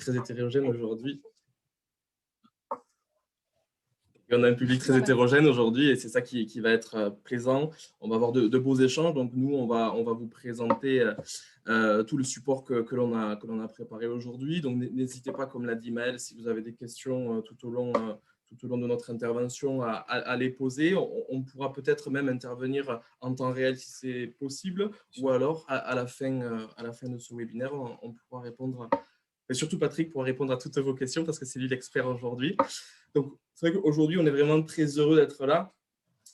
très hétérogène aujourd'hui. Et on a un public très hétérogène aujourd'hui et c'est ça qui va être présent. On va avoir de beaux échanges. Donc, nous, on va vous présenter tout le support que l'on a préparé aujourd'hui. Donc, n'hésitez pas, comme l'a dit Maëlle, si vous avez des questions tout au long de notre intervention à les poser. On pourra peut-être même intervenir en temps réel si c'est possible ou alors à la fin de ce webinaire, on pourra répondre. Et surtout, Patrick pourra répondre à toutes vos questions parce que c'est lui l'expert aujourd'hui. Donc, c'est vrai qu'aujourd'hui, on est vraiment très heureux d'être là,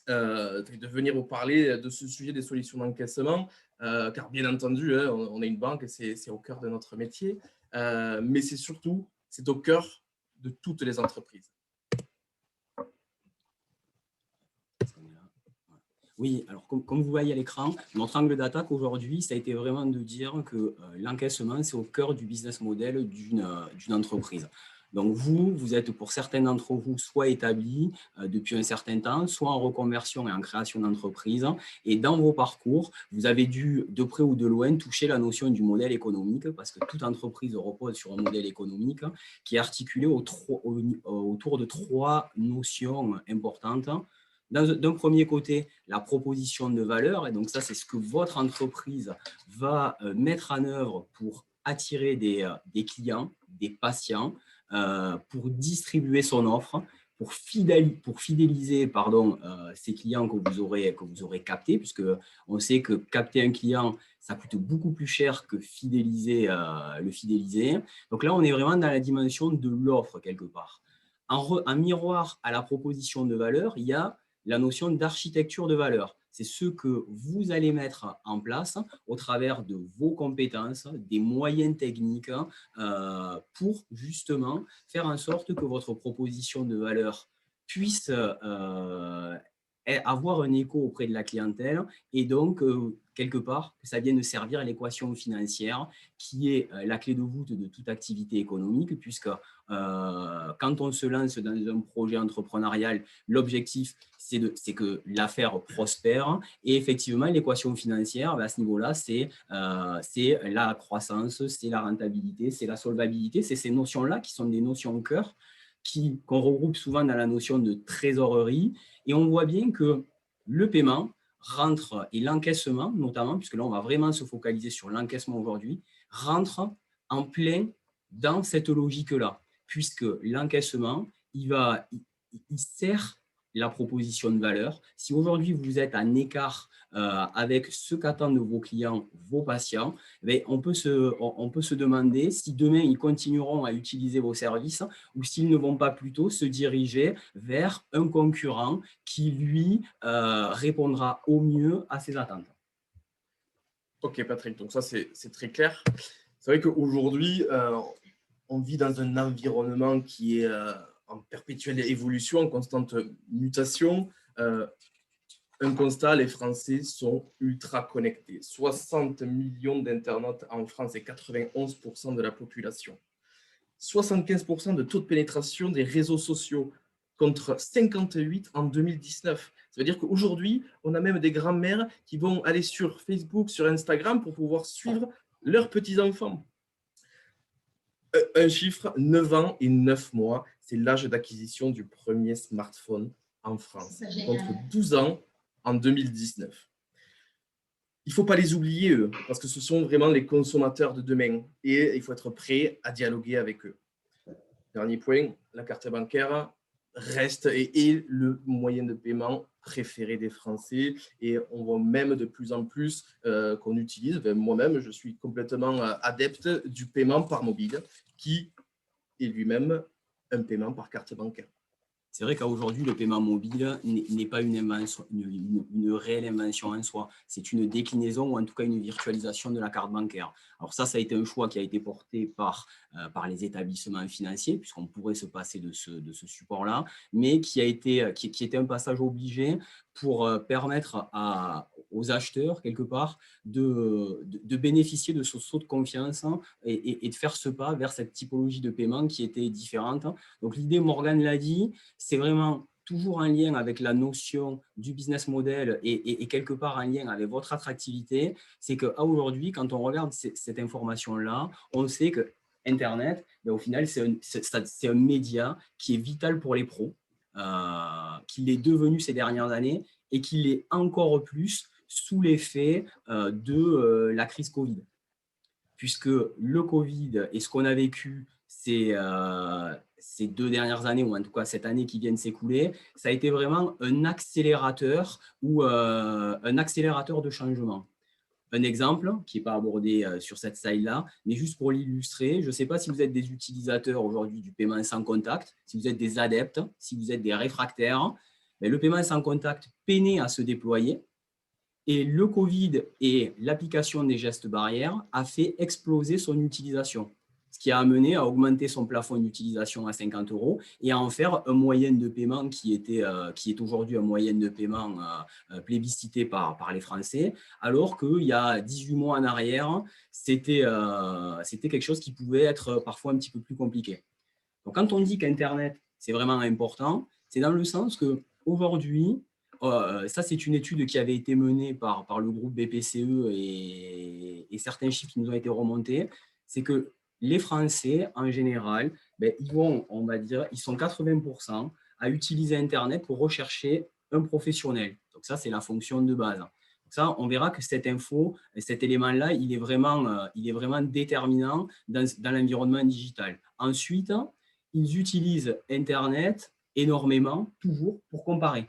de venir vous parler de ce sujet des solutions d'encaissement, car bien entendu, on est une banque et c'est au cœur de notre métier, mais c'est au cœur de toutes les entreprises. Oui, alors comme vous voyez à l'écran, notre angle d'attaque aujourd'hui, ça a été vraiment de dire que l'encaissement, c'est au cœur du business model d'une entreprise. Donc vous êtes pour certains d'entre vous soit établis depuis un certain temps, soit en reconversion et en création d'entreprise. Et dans vos parcours, vous avez dû de près ou de loin toucher la notion du modèle économique parce que toute entreprise repose sur un modèle économique qui est articulé autour de trois notions importantes. D'un premier côté, la proposition de valeur, et donc ça, c'est ce que votre entreprise va mettre en œuvre pour attirer des clients, des patients, pour distribuer son offre, pour fidéliser ces clients que vous aurez captés, puisque on sait que capter un client, ça coûte beaucoup plus cher que le fidéliser. Donc là, on est vraiment dans la dimension de l'offre quelque part. En miroir à la proposition de valeur, il y a la notion d'architecture de valeur. C'est ce que vous allez mettre en place au travers de vos compétences, des moyens techniques pour justement faire en sorte que votre proposition de valeur puisse avoir un écho auprès de la clientèle et donc, quelque part, que ça vienne servir à l'équation financière qui est la clé de voûte de toute activité économique puisque quand on se lance dans un projet entrepreneurial, l'objectif, c'est que l'affaire prospère. Et effectivement, l'équation financière, à ce niveau-là, c'est la croissance, c'est la rentabilité, c'est la solvabilité. C'est ces notions-là qui sont des notions cœur qu'on regroupe souvent dans la notion de trésorerie. Et on voit bien que le paiement rentre, et l'encaissement notamment, puisque là, on va vraiment se focaliser sur l'encaissement aujourd'hui, rentre en plein dans cette logique-là, puisque l'encaissement, il sert la proposition de valeur. Si aujourd'hui, vous êtes en écart avec ce qu'attendent vos clients, vos patients, on peut se demander si demain, ils continueront à utiliser vos services ou s'ils ne vont pas plutôt se diriger vers un concurrent qui, lui, répondra au mieux à ses attentes. Ok, Patrick, donc ça, c'est très clair. C'est vrai qu'aujourd'hui, on vit dans un environnement qui est en perpétuelle évolution, en constante mutation. Un constat, les Français sont ultra connectés. 60 millions d'internautes en France et 91% de la population. 75% de taux de pénétration des réseaux sociaux contre 58 en 2019. Ça veut dire qu'aujourd'hui, on a même des grands-mères qui vont aller sur Facebook, sur Instagram pour pouvoir suivre leurs petits-enfants. Un chiffre, 9 ans et 9 mois, c'est l'âge d'acquisition du premier smartphone en France, contre 12 ans en 2019. Il ne faut pas les oublier, eux, parce que ce sont vraiment les consommateurs de demain et il faut être prêt à dialoguer avec eux. Dernier point, la carte bancaire reste et est le moyen de paiement préféré des Français et on voit même de plus en plus qu'on utilise, moi-même je suis complètement adepte du paiement par mobile qui est lui-même un paiement par carte bancaire. C'est vrai qu'aujourd'hui, le paiement mobile n'est pas une réelle invention en soi. C'est une déclinaison ou en tout cas une virtualisation de la carte bancaire. Alors ça a été un choix qui a été porté par les établissements financiers, puisqu'on pourrait se passer de ce support-là, mais qui était un passage obligé pour permettre aux acheteurs, quelque part, de bénéficier de ce saut de confiance et de faire ce pas vers cette typologie de paiement qui était différente. Donc l'idée, Morgane l'a dit, c'est vraiment toujours en lien avec la notion du business model et quelque part en lien avec votre attractivité, c'est qu'aujourd'hui, quand on regarde cette information-là, on sait que Internet, ben, au final, c'est un média qui est vital pour les pros, qu'il est devenu ces dernières années et qu'il est encore plus sous l'effet de la crise Covid. Puisque le Covid et ce qu'on a vécu ces 2 dernières années, ou en tout cas cette année qui vient de s'écouler, ça a été vraiment un accélérateur ou un accélérateur de changement. Un exemple qui n'est pas abordé sur cette slide-là, mais juste pour l'illustrer, je ne sais pas si vous êtes des utilisateurs aujourd'hui du paiement sans contact, si vous êtes des adeptes, si vous êtes des réfractaires, mais le paiement sans contact peinait à se déployer. Et le Covid et l'application des gestes barrières a fait exploser son utilisation, ce qui a amené à augmenter son plafond d'utilisation à 50 € et à en faire un moyen de paiement qui est aujourd'hui un moyen de paiement plébiscité par les Français, alors qu'il y a 18 mois en arrière, c'était quelque chose qui pouvait être parfois un petit peu plus compliqué. Donc, quand on dit qu'Internet, c'est vraiment important, c'est dans le sens qu'aujourd'hui, ça, c'est une étude qui avait été menée par le groupe BPCE et certains chiffres qui nous ont été remontés, c'est que les Français, en général, ben, on va dire, ils sont 80% à utiliser Internet pour rechercher un professionnel. Donc ça, c'est la fonction de base. Donc ça, on verra que cette info, cet élément-là, il est vraiment déterminant dans l'environnement digital. Ensuite, ils utilisent Internet énormément, toujours, pour comparer.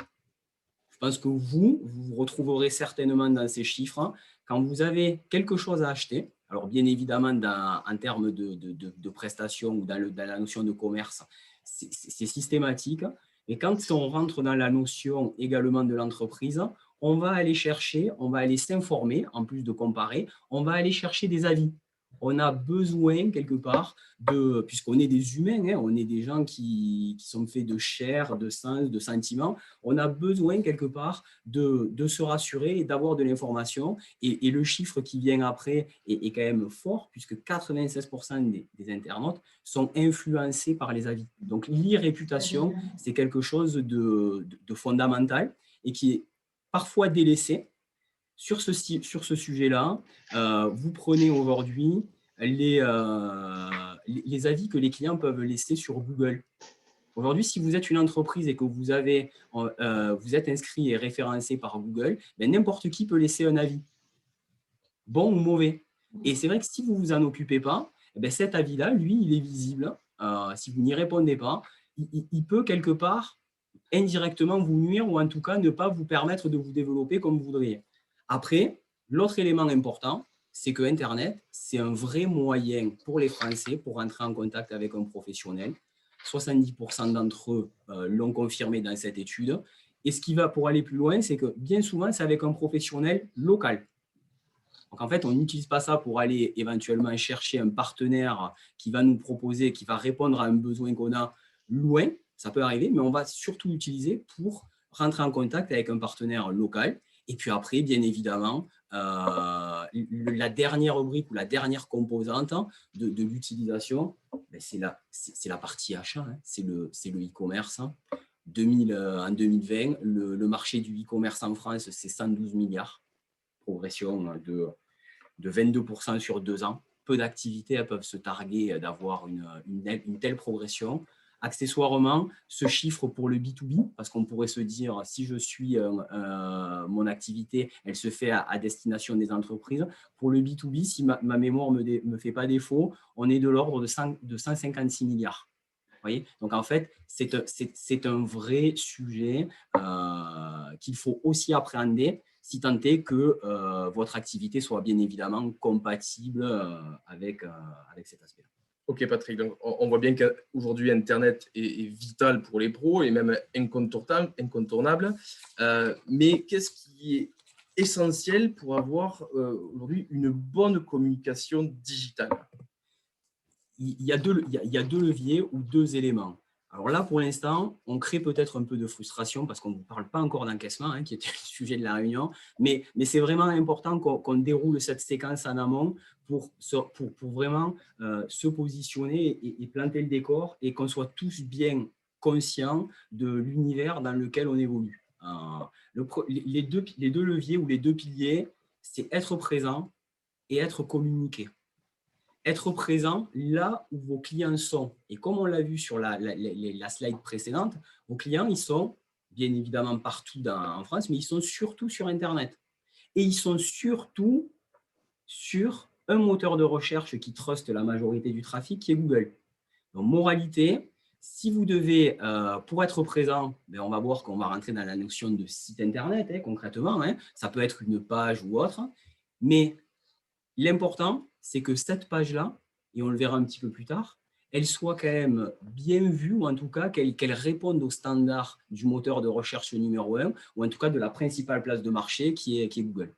Je pense que vous retrouverez certainement dans ces chiffres, quand vous avez quelque chose à acheter, alors bien évidemment en termes de prestations ou dans la notion de commerce, c'est systématique, mais quand on rentre dans la notion également de l'entreprise, on va aller chercher, on va aller s'informer, en plus de comparer, on va aller chercher des avis. On a besoin quelque part puisqu'on est des humains, hein, on est des gens qui sont faits de chair, de sens, de sentiments, on a besoin quelque part de se rassurer et d'avoir de l'information. Et le chiffre qui vient après est quand même fort, puisque 96% des internautes sont influencés par les avis. Donc l'e-réputation, c'est quelque chose de fondamental et qui est parfois délaissé. Sur ce sujet-là, vous prenez aujourd'hui les avis que les clients peuvent laisser sur Google. Aujourd'hui, si vous êtes une entreprise et que vous êtes inscrit et référencé par Google, ben, n'importe qui peut laisser un avis, bon ou mauvais. Et c'est vrai que si vous ne vous en occupez pas, ben, cet avis-là, lui, il est visible. Si vous n'y répondez pas, il peut quelque part indirectement vous nuire ou en tout cas ne pas vous permettre de vous développer comme vous voudriez. Après, l'autre élément important, c'est que Internet, c'est un vrai moyen pour les Français pour entrer en contact avec un professionnel. 70% d'entre eux l'ont confirmé dans cette étude. Et ce qui va pour aller plus loin, c'est que bien souvent, c'est avec un professionnel local. Donc, en fait, on n'utilise pas ça pour aller éventuellement chercher un partenaire qui va nous proposer, qui va répondre à un besoin qu'on a loin. Ça peut arriver, mais on va surtout l'utiliser pour rentrer en contact avec un partenaire local. Et puis après, bien évidemment, la dernière brique ou la dernière composante de l'utilisation, ben c'est la partie achat, hein. C'est le e-commerce. En 2020, le marché du e-commerce en France, c'est 112 milliards. Progression de 22% sur 2 ans. Peu d'activités elles peuvent se targuer d'avoir une telle progression. Accessoirement, ce chiffre pour le B2B, parce qu'on pourrait se dire, si je suis mon activité, elle se fait à destination des entreprises. Pour le B2B, si ma mémoire ne me fait pas défaut, on est de l'ordre de 156 milliards. Vous voyez, donc en fait, c'est un vrai sujet qu'il faut aussi appréhender, si tant est que votre activité soit bien évidemment compatible avec cet aspect-là. Ok Patrick, donc on voit bien qu'aujourd'hui Internet est vital pour les pros et même incontournable. Mais qu'est-ce qui est essentiel pour avoir aujourd'hui une bonne communication digitale? Il y a deux leviers ou deux éléments. Alors là, pour l'instant, on crée peut-être un peu de frustration parce qu'on ne parle pas encore d'encaissement, hein, qui était le sujet de la réunion, mais c'est vraiment important qu'on déroule cette séquence en amont pour vraiment se positionner et planter le décor et qu'on soit tous bien conscients de l'univers dans lequel on évolue. Les deux leviers ou les deux piliers, c'est être présent et être communiqué. être présent là où vos clients sont. Et comme on l'a vu sur la slide précédente, vos clients, ils sont bien évidemment partout en France, mais ils sont surtout sur Internet. Et ils sont surtout sur un moteur de recherche qui truste la majorité du trafic, qui est Google. Donc, moralité, si vous devez, pour être présent, ben on va voir qu'on va rentrer dans la notion de site Internet, concrètement. Ça peut être une page ou autre. Mais l'important, c'est que cette page-là, et on le verra un petit peu plus tard, elle soit quand même bien vue, ou en tout cas qu'elle réponde aux standards du moteur de recherche numéro 1, ou en tout cas de la principale place de marché qui est Google.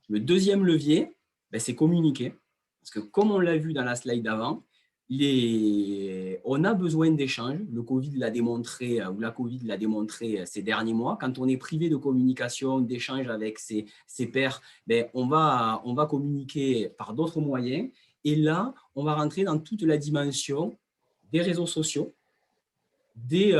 Le deuxième levier, ben, c'est communiquer. Parce que comme on l'a vu dans la slide d'avant, on a besoin d'échanges. Le Covid l'a démontré, ou la Covid l'a démontré ces derniers mois. Quand on est privé de communication, d'échanges avec ses pairs, ben, on va communiquer par d'autres moyens. Et là, on va rentrer dans toute la dimension des réseaux sociaux, des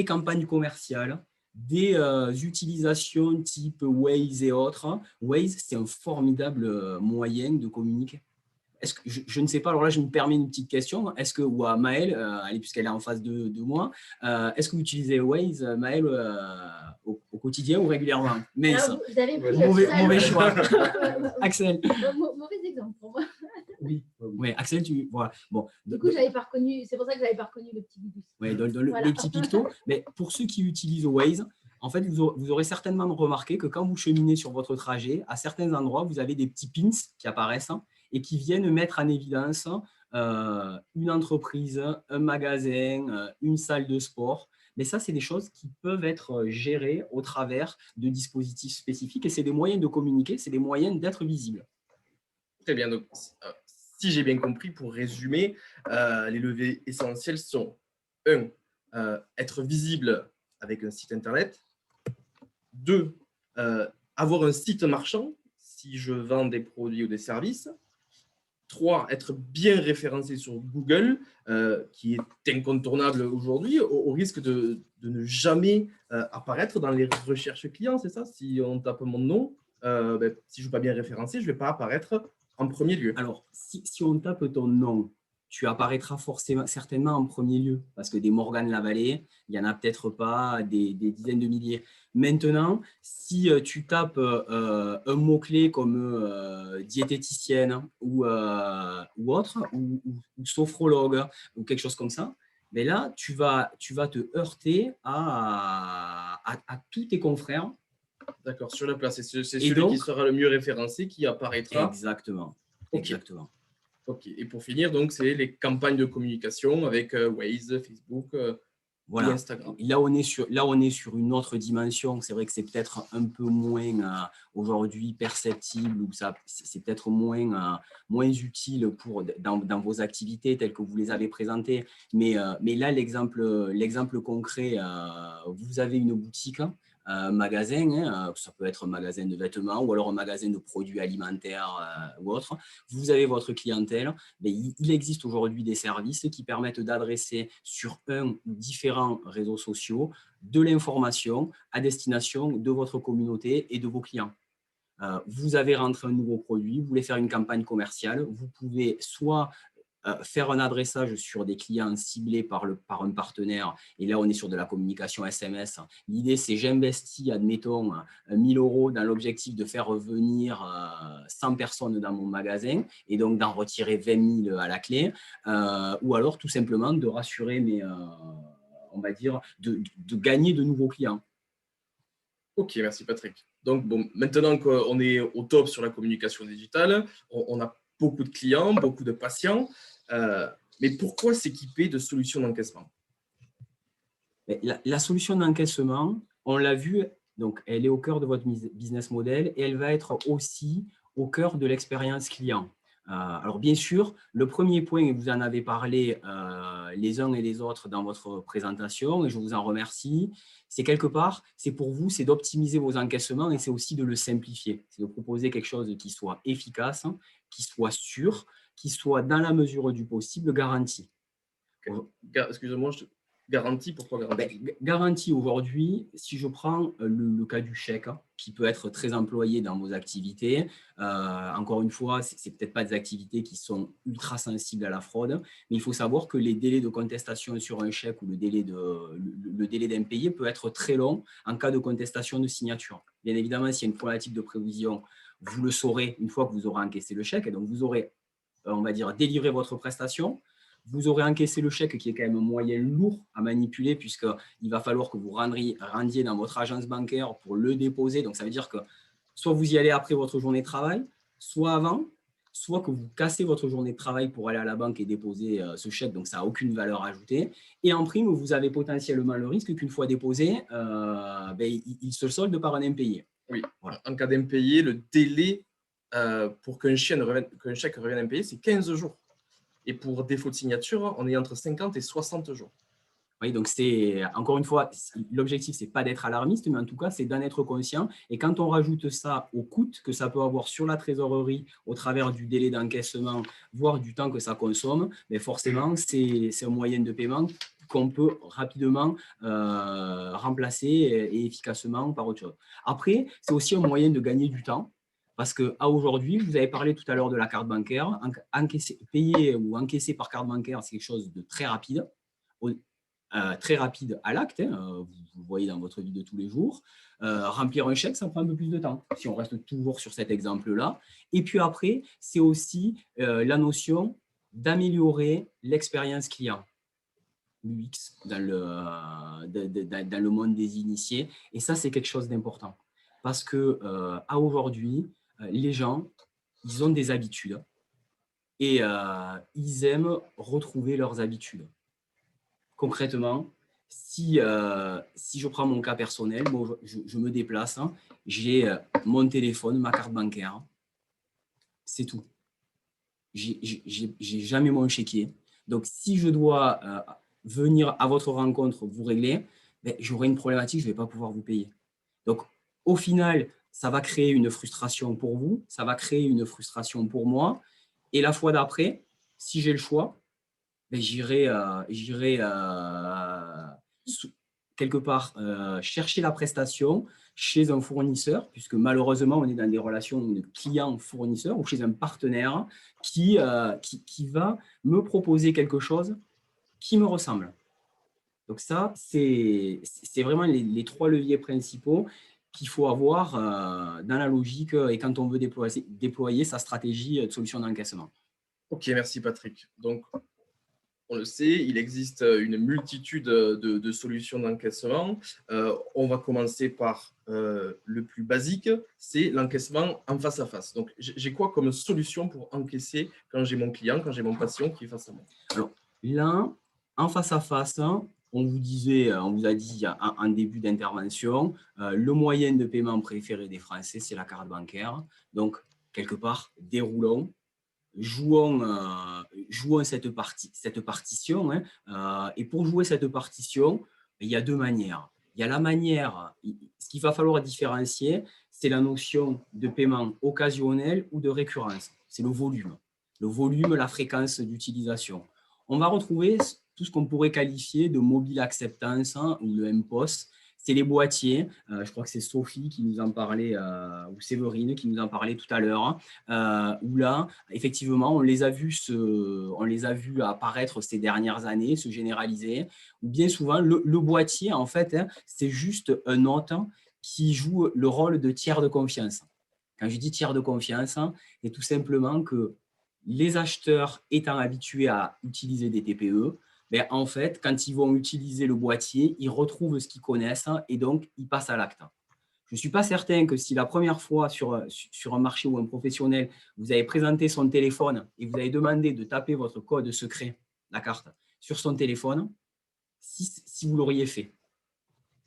campagnes commerciales, des utilisations type Waze et autres. Waze, c'est un formidable moyen de communiquer. Est-ce que, je ne sais pas, alors là, je me permets une petite question. Est-ce que, ou à Maëlle, puisqu'elle est en face de moi, est-ce que vous utilisez Waze, Maëlle, au quotidien ou régulièrement? Mais alors, vous avez pris mauvais choix. Axel. Mauvais exemple pour moi. Oui, Axel, voilà. Bon, du coup, j'avais pas reconnu, c'est pour ça que je n'avais pas reconnu le petit bibus. Oui, le petit picto. Mais pour ceux qui utilisent Waze, en fait, vous aurez certainement remarqué que quand vous cheminez sur votre trajet, à certains endroits, vous avez des petits pins qui apparaissent et qui viennent mettre en évidence une entreprise, un magasin, une salle de sport. Mais ça, c'est des choses qui peuvent être gérées au travers de dispositifs spécifiques et c'est des moyens de communiquer, c'est des moyens d'être visibles. Très bien. Donc, si j'ai bien compris, pour résumer, les leviers essentiels sont 1. Être visible avec un site Internet. 2. Avoir un site marchand si je vends des produits ou des services. 3. Être bien référencé sur Google, qui est incontournable aujourd'hui, au risque de ne jamais apparaître dans les recherches clients, c'est ça? Si on tape mon nom, si je ne suis pas bien référencé, je ne vais pas apparaître en premier lieu. Alors, si on tape ton nom, tu apparaîtras certainement en premier lieu, parce que des Morgan Lavallée, il n'y en a peut-être pas des dizaines de milliers. Maintenant, si tu tapes un mot-clé comme diététicienne ou autre, ou sophrologue, ou quelque chose comme ça, mais là, tu vas te heurter à tous tes confrères. D'accord, sur la place. C'est celui qui sera le mieux référencé qui apparaîtra. Exactement. Okay. Exactement. Ok. Et pour finir, donc, c'est les campagnes de communication avec Waze, Facebook voilà. ou Instagram. Là, on est sur une autre dimension. C'est vrai que c'est peut-être un peu moins aujourd'hui perceptible ou c'est peut-être moins utile dans vos activités telles que vous les avez présentées. Mais là, l'exemple concret, vous avez une boutique, un magasin, ça peut être un magasin de vêtements ou alors un magasin de produits alimentaires ou autre. Vous avez votre clientèle, mais il existe aujourd'hui des services qui permettent d'adresser sur un ou différents réseaux sociaux de l'information à destination de votre communauté et de vos clients. Vous avez rentré un nouveau produit, vous voulez faire une campagne commerciale, vous pouvez soit faire un adressage sur des clients ciblés par un partenaire, et là on est sur de la communication SMS. L'idée c'est j'investis, admettons, 1 000 € dans l'objectif de faire revenir 100 personnes dans mon magasin et donc d'en retirer 20 000 à la clé, ou alors tout simplement de rassurer on va dire, de gagner de nouveaux clients. Ok, merci Patrick. Donc bon, maintenant qu'on est au top sur la communication digitale, on a beaucoup de clients, beaucoup de patients. Mais pourquoi s'équiper de solutions d'encaissement? La solution d'encaissement, on l'a vu, donc elle est au cœur de votre business model et elle va être aussi au cœur de l'expérience client. Alors bien sûr, le premier point, et vous en avez parlé les uns et les autres dans votre présentation, et je vous en remercie, c'est quelque part, c'est pour vous, c'est d'optimiser vos encaissements et c'est aussi de le simplifier. C'est de proposer quelque chose qui soit efficace, qui soit sûr, qui soit dans la mesure du possible garanti. Okay. Excusez-moi, Garantie, pourquoi garantie? Garantie aujourd'hui, si je prends le cas du chèque, qui peut être très employé dans vos activités, encore une fois, ce n'est peut-être pas des activités qui sont ultra sensibles à la fraude, mais il faut savoir que les délais de contestation sur un chèque ou le délai d'impayé peut être très long en cas de contestation de signature. Bien évidemment, s'il y a une problématique de prévision, vous le saurez une fois que vous aurez encaissé le chèque, et donc vous aurez, on va dire, délivré votre prestation. Vous aurez encaissé le chèque qui est quand même un moyen lourd à manipuler puisqu'il va falloir que vous rendiez dans votre agence bancaire pour le déposer. Donc, ça veut dire que soit vous y allez après votre journée de travail, soit avant, soit que vous cassez votre journée de travail pour aller à la banque et déposer ce chèque. Donc, ça n'a aucune valeur ajoutée. Et en prime, vous avez potentiellement le risque qu'une fois déposé, il se solde par un impayé. Oui, voilà. En cas d'impayé, le délai pour qu'un chèque revienne impayé, c'est 15 jours. Et pour défaut de signature, on est entre 50 et 60 jours. Oui, donc c'est, encore une fois, l'objectif, ce n'est pas d'être alarmiste, mais en tout cas, c'est d'en être conscient. Et quand on rajoute ça au coût que ça peut avoir sur la trésorerie au travers du délai d'encaissement, voire du temps que ça consomme, mais forcément, c'est un moyen de paiement qu'on peut rapidement remplacer et efficacement par autre chose. Après, c'est aussi un moyen de gagner du temps. Parce qu'à aujourd'hui, vous avez parlé tout à l'heure de la carte bancaire. Payer ou encaisser par carte bancaire, c'est quelque chose de très rapide. Très rapide à l'acte, vous le voyez dans votre vie de tous les jours. Remplir un chèque, ça prend un peu plus de temps, si on reste toujours sur cet exemple-là. Et puis après, c'est aussi la notion d'améliorer l'expérience client, l'UX, dans le monde des initiés. Et ça, c'est quelque chose d'important. Parce qu'à aujourd'hui, les gens, ils ont des habitudes et ils aiment retrouver leurs habitudes. Concrètement, si je prends mon cas personnel, bon, je me déplace, j'ai mon téléphone, ma carte bancaire, c'est tout. J'ai jamais mon chéquier. Donc, si je dois venir à votre rencontre, vous régler, j'aurai une problématique, je ne vais pas pouvoir vous payer. Donc, au final, ça va créer une frustration pour vous, ça va créer une frustration pour moi. Et la fois d'après, si j'ai le choix, j'irai quelque part chercher la prestation chez un fournisseur, puisque malheureusement, on est dans des relations de client-fournisseur ou chez un partenaire qui va me proposer quelque chose qui me ressemble. Donc ça, c'est vraiment les trois leviers principaux qu'il faut avoir dans la logique et quand on veut déployer sa stratégie de solution d'encaissement. Ok, merci Patrick. Donc, on le sait, il existe une multitude de solutions d'encaissement. On va commencer par le plus basique, c'est l'encaissement en face à face. Donc, j'ai quoi comme solution pour encaisser quand j'ai mon client, quand j'ai mon patient qui est face à moi? Alors, là, en face à face, on vous a dit en début d'intervention, le moyen de paiement préféré des Français, c'est la carte bancaire. Donc, quelque part, déroulons. Jouons cette partition. Et pour jouer cette partition, il y a deux manières. Il y a la manière, ce qu'il va falloir différencier, c'est la notion de paiement occasionnel ou de récurrence. C'est le volume, la fréquence d'utilisation. On va retrouver tout ce qu'on pourrait qualifier de mobile acceptance ou le MPOS. C'est les boîtiers, je crois que c'est Sophie qui nous en parlait, ou Séverine qui nous en parlait tout à l'heure, où là, effectivement, on les a vus apparaître ces dernières années, se généraliser, où bien souvent, le boîtier, en fait, c'est juste un hôte qui joue le rôle de tiers de confiance. Quand je dis tiers de confiance, c'est tout simplement que les acheteurs étant habitués à utiliser des TPE, en fait, quand ils vont utiliser le boîtier, ils retrouvent ce qu'ils connaissent et donc ils passent à l'acte. Je ne suis pas certain que si la première fois sur un marché ou un professionnel, vous avez présenté son téléphone et vous avez demandé de taper votre code secret, la carte, sur son téléphone, si vous l'auriez fait.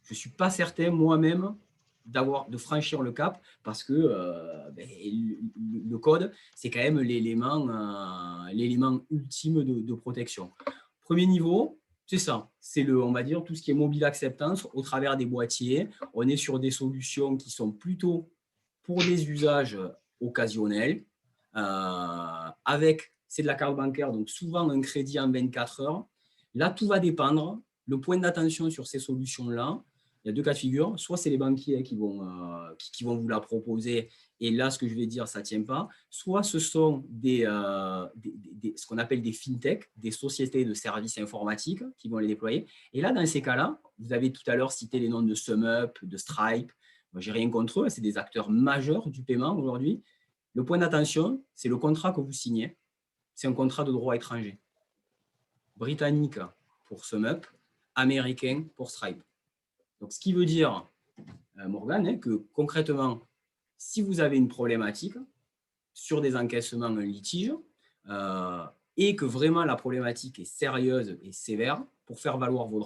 Je ne suis pas certain moi-même de franchir le cap parce que le code, c'est quand même l'élément ultime de protection. Premier niveau, c'est ça, c'est on va dire tout ce qui est mobile acceptance au travers des boîtiers. On est sur des solutions qui sont plutôt pour des usages occasionnels. C'est de la carte bancaire, donc souvent un crédit en 24 heures. Là, tout va dépendre le point d'attention sur ces solutions-là, il y a deux cas de figure. Soit c'est les banquiers qui vont vous la proposer, et là, ce que je vais dire, ça ne tient pas. Soit ce sont ce qu'on appelle des fintech, des sociétés de services informatiques qui vont les déployer. Et là, dans ces cas-là, vous avez tout à l'heure cité les noms de SumUp, de Stripe. Moi, je n'ai rien contre eux, c'est des acteurs majeurs du paiement aujourd'hui. Le point d'attention, c'est le contrat que vous signez. C'est un contrat de droit étranger. Britannique pour SumUp, américain pour Stripe. Donc, ce qui veut dire, Morgane, que concrètement, si vous avez une problématique sur des encaissements, un litige, et que vraiment la problématique est sérieuse et sévère, pour faire valoir vos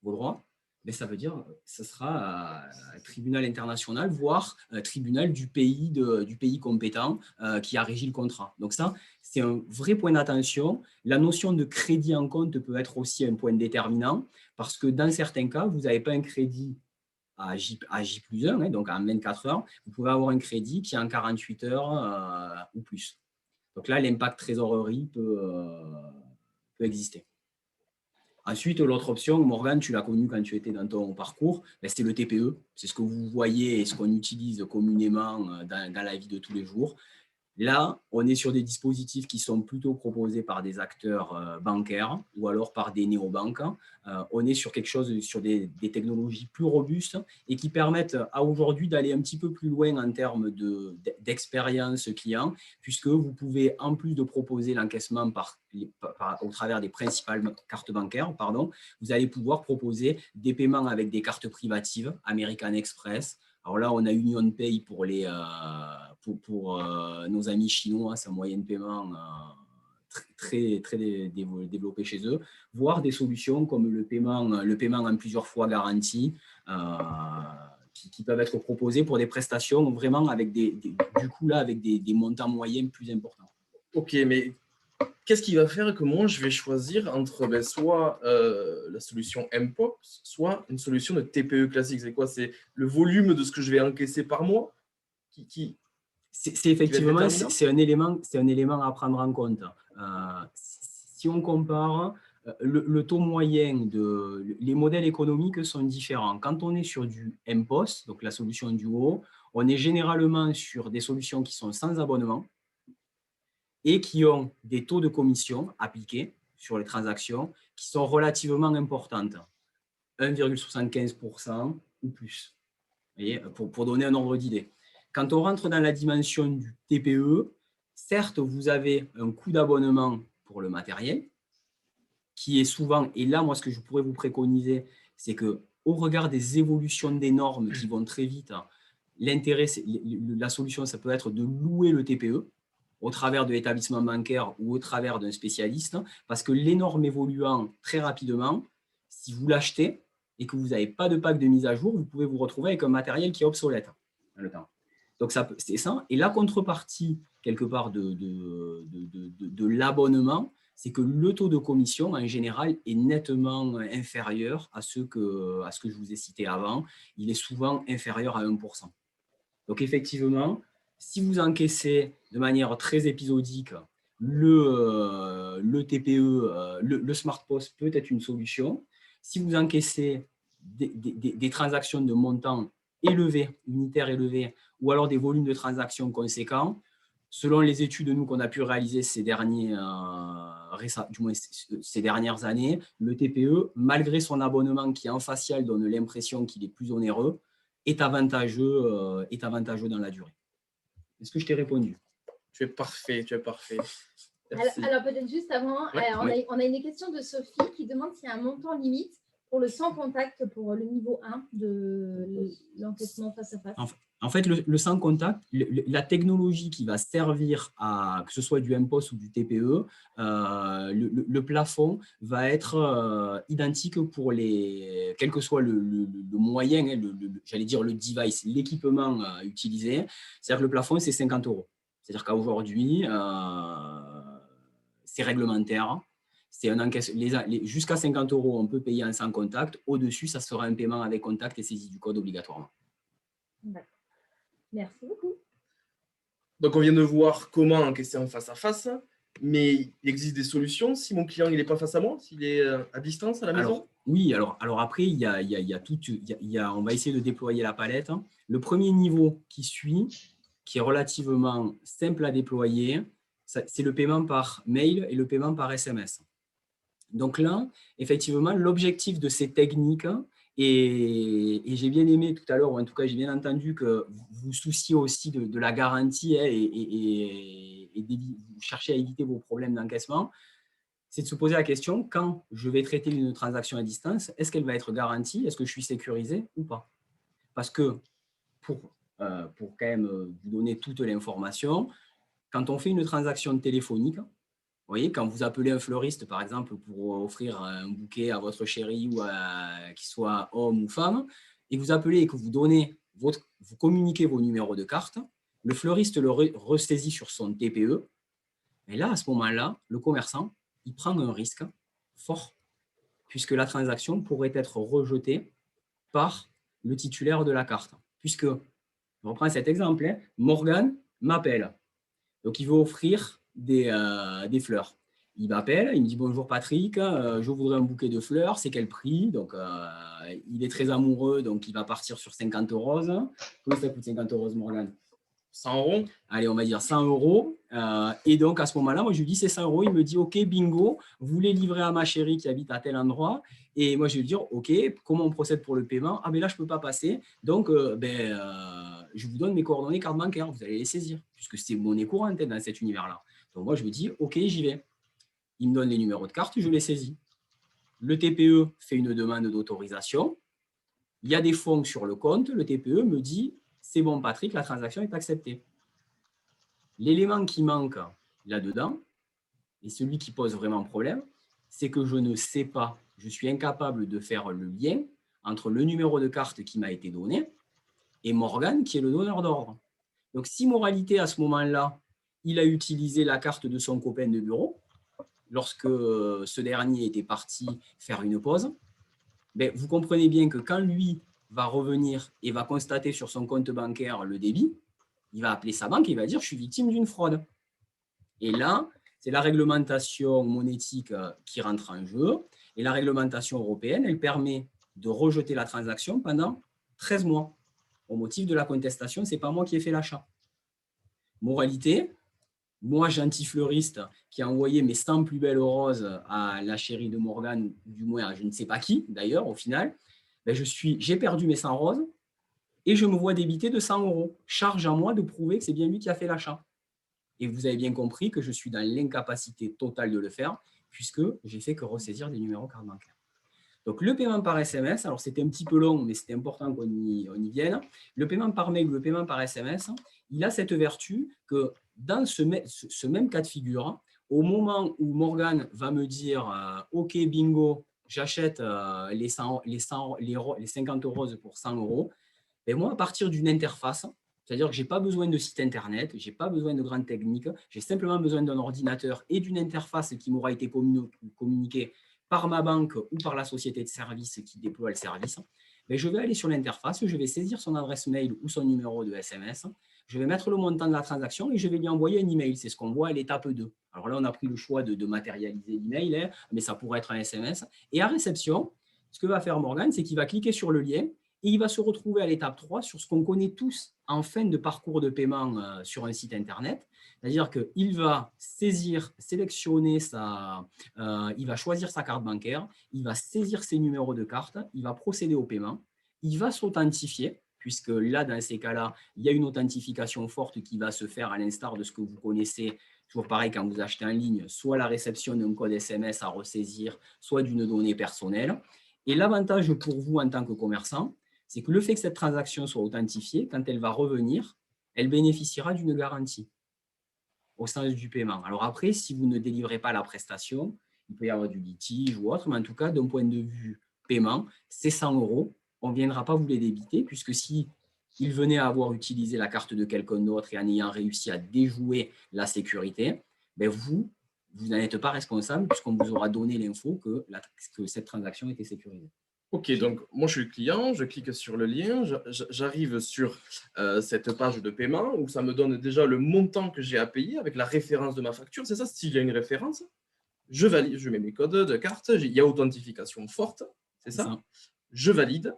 droits, mais ça veut dire que ce sera un tribunal international, voire un tribunal du pays compétent qui a régi le contrat. Donc ça, c'est un vrai point d'attention. La notion de crédit en compte peut être aussi un point déterminant, parce que dans certains cas, vous n'avez pas un crédit à J+1, donc en 24 heures, vous pouvez avoir un crédit qui est en 48 heures ou plus. Donc là, l'impact trésorerie peut exister. Ensuite, l'autre option, Morgane, tu l'as connue quand tu étais dans ton parcours, c'est le TPE. C'est ce que vous voyez et ce qu'on utilise communément dans la vie de tous les jours. Là, on est sur des dispositifs qui sont plutôt proposés par des acteurs bancaires ou alors par des néobanques. On est sur quelque chose, sur des technologies plus robustes et qui permettent à aujourd'hui d'aller un petit peu plus loin en termes d'expérience client, puisque vous pouvez, en plus de proposer l'encaissement au travers des principales cartes bancaires, vous allez pouvoir proposer des paiements avec des cartes privatives, American Express. Alors là, on a UnionPay pour nos amis chinois, c'est un moyen de paiement très développé chez eux, voire des solutions comme le paiement en plusieurs fois garanti, qui peuvent être proposées pour des prestations vraiment avec des montants moyens plus importants. Ok, mais qu'est-ce qui va faire que moi, je vais choisir entre soit la solution MPOS, soit une solution de TPE classique? C'est quoi? C'est le volume de ce que je vais encaisser par mois C'est effectivement, c'est un élément à prendre en compte. Si on compare, le taux moyen les modèles économiques sont différents. Quand on est sur du MPOS, donc la solution du haut, on est généralement sur des solutions qui sont sans abonnement et qui ont des taux de commission appliqués sur les transactions qui sont relativement importantes, 1,75% ou plus, vous voyez, pour donner un ordre d'idée. Quand on rentre dans la dimension du TPE, certes, vous avez un coût d'abonnement pour le matériel, qui est souvent, et là, moi, ce que je pourrais vous préconiser, c'est qu'au regard des évolutions des normes qui vont très vite, la solution, ça peut être de louer le TPE au travers de l'établissement bancaire ou au travers d'un spécialiste, parce que les normes évoluant très rapidement, si vous l'achetez et que vous n'avez pas de pack de mise à jour, vous pouvez vous retrouver avec un matériel qui est obsolète dans le temps. Donc, c'est ça. Et la contrepartie, quelque part, de l'abonnement, c'est que le taux de commission, en général, est nettement inférieur à ce que je vous ai cité avant. Il est souvent inférieur à 1%. Donc, effectivement, si vous encaissez de manière très épisodique le TPE, le SmartPOS peut être une solution. Si vous encaissez des transactions de montant élevé, unitaire élevé, ou alors des volumes de transactions conséquents, selon les études qu'on a pu réaliser ces dernières années, le TPE, malgré son abonnement qui en facial donne l'impression qu'il est plus onéreux, est avantageux dans la durée. Est-ce que je t'ai répondu? Tu es parfait. Alors peut-être juste avant, on a une question de Sophie qui demande s'il y a un montant limite pour le sans contact pour le niveau 1 de l'encaissement face à face. En fait, le sans contact, la technologie qui va servir à que ce soit du MPOS ou du TPE, le plafond va être identique pour quel que soit le moyen, j'allais dire le device, l'équipement utilisé. C'est-à-dire que le plafond, c'est 50 €. C'est-à-dire qu'aujourd'hui, c'est réglementaire. Jusqu'à 50 €, on peut payer en sans contact. Au-dessus, ça sera un paiement avec contact et saisie du code obligatoirement. D'accord. Merci beaucoup. Donc, on vient de voir comment encaisser en face à face. mais il existe des solutions si mon client n'est pas face à moi, s'il est à distance à la maison? Oui, alors après, on va essayer de déployer la palette. Le premier niveau qui suit, qui est relativement simple à déployer, c'est le paiement par mail et le paiement par SMS. Donc là, effectivement, l'objectif de ces techniques, et j'ai bien aimé tout à l'heure, ou en tout cas j'ai bien entendu que vous vous souciez aussi de la garantie et vous cherchez à éviter vos problèmes d'encaissement, c'est de se poser la question, quand je vais traiter une transaction à distance, est-ce qu'elle va être garantie? Est-ce que je suis sécurisé ou pas? Parce que pour quand même vous donner toute l'information, quand on fait une transaction téléphonique, vous voyez, quand vous appelez un fleuriste, par exemple, pour offrir un bouquet à votre chérie, ou qu'il soit homme ou femme, et vous appelez et que vous communiquez vos numéros de carte, le fleuriste le ressaisit sur son TPE, et là, à ce moment-là, le commerçant, il prend un risque fort, puisque la transaction pourrait être rejetée par le titulaire de la carte. Puisque, je reprends cet exemple, hein, Morgan m'appelle. Donc, il veut offrir des fleurs. Il m'appelle, il me dit « Bonjour Patrick, je voudrais un bouquet de fleurs, c'est quel prix ?» Donc, il est très amoureux, donc il va partir sur 50 roses. Combien ça coûte 50 roses, Morgan? 100 euros? Allez, on va dire 100 euros. Et donc, à ce moment-là, moi, je lui dis, c'est 100 euros. Il me dit, OK, bingo, vous les livrez à ma chérie qui habite à tel endroit. Et moi, je vais lui dire, OK, comment on procède pour le paiement? Ah, mais là, je ne peux pas passer. Donc, je vous donne mes coordonnées carte bancaire. Vous allez les saisir, puisque c'est monnaie courante dans cet univers-là. Donc, moi, je me dis, OK, j'y vais. Il me donne les numéros de carte, je les saisis. Le TPE fait une demande d'autorisation. Il y a des fonds sur le compte. Le TPE me dit, c'est bon, Patrick, la transaction est acceptée. L'élément qui manque là-dedans, et celui qui pose vraiment problème, c'est que je ne sais pas, je suis incapable de faire le lien entre le numéro de carte qui m'a été donné et Morgan, qui est le donneur d'ordre. Donc, si moralité, à ce moment-là, il a utilisé la carte de son copain de bureau, lorsque ce dernier était parti faire une pause, ben, vous comprenez bien que quand lui va revenir et va constater sur son compte bancaire le débit, il va appeler sa banque et il va dire « je suis victime d'une fraude ». Et là, c'est la réglementation monétique qui rentre en jeu. Et la réglementation européenne, elle permet de rejeter la transaction pendant 13 mois. Au motif de la contestation, ce n'est pas moi qui ai fait l'achat. Moralité, moi, gentil fleuriste qui a envoyé mes 100 plus belles roses à la chérie de Morgane, ou du moins à je ne sais pas qui, d'ailleurs, au final, ben j'ai perdu mes 100 roses et je me vois débiter de 100 euros. Charge à moi de prouver que c'est bien lui qui a fait l'achat. Et vous avez bien compris que je suis dans l'incapacité totale de le faire, puisque j'ai fait que ressaisir des numéros carte bancaire. Donc, le paiement par SMS, alors c'était un petit peu long, mais c'était important qu'on y vienne. Le paiement par mail ou le paiement par SMS, il a cette vertu que dans ce même cas de figure, au moment où Morgane va me dire « OK, bingo, j'achète les 50 euros pour 100 euros », et moi, à partir d'une interface, c'est-à-dire que je n'ai pas besoin de site internet, je n'ai pas besoin de grandes techniques, j'ai simplement besoin d'un ordinateur et d'une interface qui m'aura été communiquée par ma banque ou par la société de service qui déploie le service. Mais je vais aller sur l'interface, je vais saisir son adresse mail ou son numéro de SMS, je vais mettre le montant de la transaction et je vais lui envoyer un email. C'est ce qu'on voit à l'étape 2. Alors là, on a pris le choix de matérialiser l'email, hein, mais ça pourrait être un SMS. Et à réception, ce que va faire Morgane, c'est qu'il va cliquer sur le lien et il va se retrouver à l'étape 3 sur ce qu'on connaît tous en fin de parcours de paiement sur un site internet. C'est-à-dire qu'il va sélectionner il va choisir sa carte bancaire, il va saisir ses numéros de carte, il va procéder au paiement, il va s'authentifier, puisque là, dans ces cas-là, il y a une authentification forte qui va se faire à l'instar de ce que vous connaissez, toujours pareil quand vous achetez en ligne, soit la réception d'un code SMS à ressaisir, soit d'une donnée personnelle. Et l'avantage pour vous en tant que commerçant, c'est que le fait que cette transaction soit authentifiée, quand elle va revenir, elle bénéficiera d'une garantie au sens du paiement. Alors après, si vous ne délivrez pas la prestation, il peut y avoir du litige ou autre, mais en tout cas, d'un point de vue paiement, ces 100 euros, on ne viendra pas vous les débiter, puisque si il venait à avoir utilisé la carte de quelqu'un d'autre et en ayant réussi à déjouer la sécurité, ben vous n'en êtes pas responsable, puisqu'on vous aura donné l'info que cette transaction était sécurisée. Ok, donc moi je suis le client, je clique sur le lien, j'arrive sur cette page de paiement où ça me donne déjà le montant que j'ai à payer avec la référence de ma facture. C'est ça, s'il y a une référence, je valide, je mets mes codes de carte, il y a authentification forte, c'est C'est ça. ça. Je valide.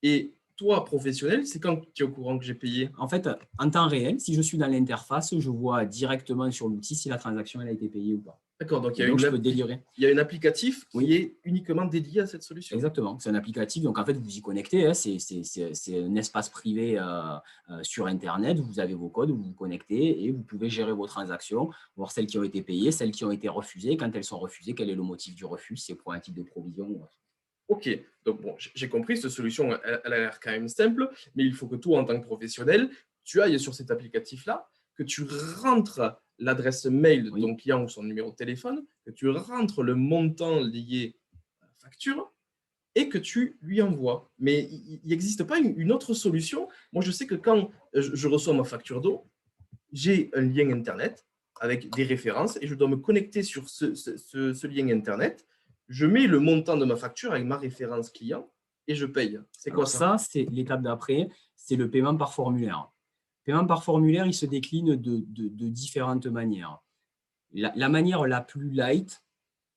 Et toi, professionnel, c'est quand tu es au courant que j'ai payé? En fait, en temps réel, si je suis dans l'interface, je vois directement sur l'outil si la transaction elle a été payée ou pas. D'accord, donc Et donc, je peux délivrer. il y a un applicatif qui Oui. est uniquement dédié à cette solution. Exactement, c'est un applicatif. Donc, en fait, vous y connectez. Hein, c'est un espace privé sur Internet. Vous avez vos codes, vous vous connectez et vous pouvez gérer vos transactions, voir celles qui ont été payées, celles qui ont été refusées. Quand elles sont refusées, quel est le motif du refus? C'est pour un type de provision ou autre. Ok, donc bon, j'ai compris, cette solution, elle a l'air quand même simple, mais il faut que toi, en tant que professionnel, tu ailles sur cet applicatif-là, que tu rentres l'adresse mail de ton client ou son numéro de téléphone, que tu rentres le montant lié à la facture et que tu lui envoies. Mais il n'existe pas une autre solution. Moi, je sais que quand je reçois ma facture d'eau, j'ai un lien Internet avec des références et je dois me connecter sur ce lien Internet. Je mets le montant de ma facture avec ma référence client et je paye. C'est quoi ça? Ça, c'est l'étape d'après, c'est le paiement par formulaire. Le paiement par formulaire, il se décline de différentes manières. La manière la plus light,